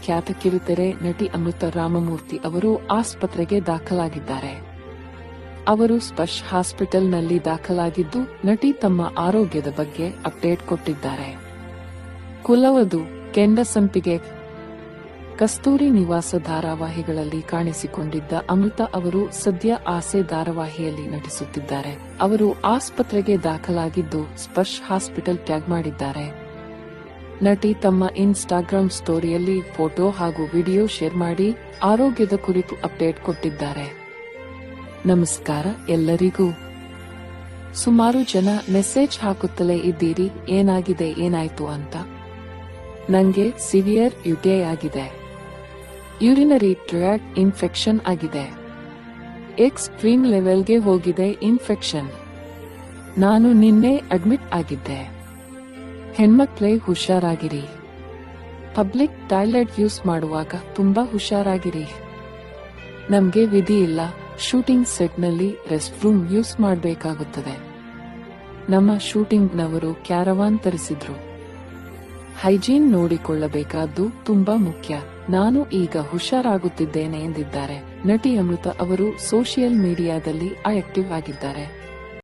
ಖ್ಯಾತ ಕಿರುತೆರೆ ನಟಿ ಅಮೃತ ರಾಮಮೂರ್ತಿ ಅವರು ಆಸ್ಪತ್ರೆಗೆ ದಾಖಲಾಗಿದ್ದಾರೆ. ಅವರು ಸ್ಪರ್ಶ್ ಹಾಸ್ಪಿಟಲ್ನಲ್ಲಿ ದಾಖಲಾಗಿದ್ದು, ನಟಿ ತಮ್ಮ ಆರೋಗ್ಯದ ಬಗ್ಗೆ ಅಪ್ಡೇಟ್ ಕೊಟ್ಟಿದ್ದಾರೆ. ಕುಲವಧು, ಕೆಂಡಸಂಪಿಗೆ, ಕಸ್ತೂರಿ ನಿವಾಸ ಧಾರಾವಾಹಿಗಳಲ್ಲಿ ಕಾಣಿಸಿಕೊಂಡಿದ್ದ ಅಮೃತ ಅವರು ಸದ್ಯ ಆಸೆ ಧಾರಾವಾಹಿಯಲ್ಲಿ ನಟಿಸುತ್ತಿದ್ದಾರೆ. ಅವರು ಆಸ್ಪತ್ರೆಗೆ ದಾಖಲಾಗಿದ್ದು, ಸ್ಪರ್ಶ್ ಹಾಸ್ಪಿಟಲ್ ಟ್ಯಾಗ್ ಮಾಡಿದ್ದಾರೆ. ನಟಿ ತಮ್ಮ ಇನ್ಸ್ಟಾಗ್ರಾಮ್ ಸ್ಟೋರಿಯಲ್ಲಿ ಫೋಟೋ ಹಾಗೂ ವಿಡಿಯೋ ಶೇರ್ ಮಾಡಿ ಆರೋಗ್ಯದ ಕುರಿತು ಅಪ್ಡೇಟ್ ಕೊಟ್ಟಿದ್ದಾರೆ. ನಮಸ್ಕಾರ ಎಲ್ಲರಿಗೂ. ಸುಮಾರು ಜನ ಮೆಸೇಜ್ ಹಾಕುತ್ತಲೇ ಇದ್ದೀರಿ, ಏನಾಗಿದೆ ಏನಾಯ್ತು ಅಂತ. ನಂಗೆ ಸಿವಿಯರ್ ಯುಟಿಐ ಆಗಿದೆ, ಯೂರಿನರಿ ಟ್ರ್ಯಾಕ್ಟ್ ಇನ್ಫೆಕ್ಷನ್ ಆಗಿದೆ, ಎಕ್ಸ್ಟ್ರೀಮ್ ಲೆವೆಲ್ಗೆ ಹೋಗಿದೆ ಇನ್ಫೆಕ್ಷನ್. ನಾನು ನಿನ್ನೆ ಅಡ್ಮಿಟ್ ಆಗಿದ್ದೆ. ಹೆಣ್ಮಕ್ಳೇ ಹುಷಾರಾಗಿರಿ. ಪಬ್ಲಿಕ್ ಟಾಯ್ಲೆಟ್ ಯೂಸ್ ಮಾಡುವಾಗ ತುಂಬಾ ಹುಷಾರಾಗಿರಿ. ನಮ್ಗೆ ವಿಧಿ ಇಲ್ಲ, ಶೂಟಿಂಗ್ ಸೆಟ್ನಲ್ಲಿ ರೆಸ್ಟ್ ರೂಮ್ ಯೂಸ್ ಮಾಡಬೇಕಾಗುತ್ತದೆ. ನಮ್ಮ ಶೂಟಿಂಗ್ನವರು ಕ್ಯಾರವಾನ್ ತರಿಸಿದ್ರು. ಹೈಜೀನ್ ನೋಡಿಕೊಳ್ಳಬೇಕಾದ್ದು ತುಂಬಾ ಮುಖ್ಯ. ನಾನು ಈಗ ಹುಷಾರಾಗುತ್ತಿದ್ದೇನೆ ಎಂದಿದ್ದಾರೆ. ನಟಿ ಅಮೃತ ಅವರು ಸೋಷಿಯಲ್ ಮೀಡಿಯಾದಲ್ಲಿ ಆಕ್ಟಿವ್ ಆಗಿದ್ದಾರೆ.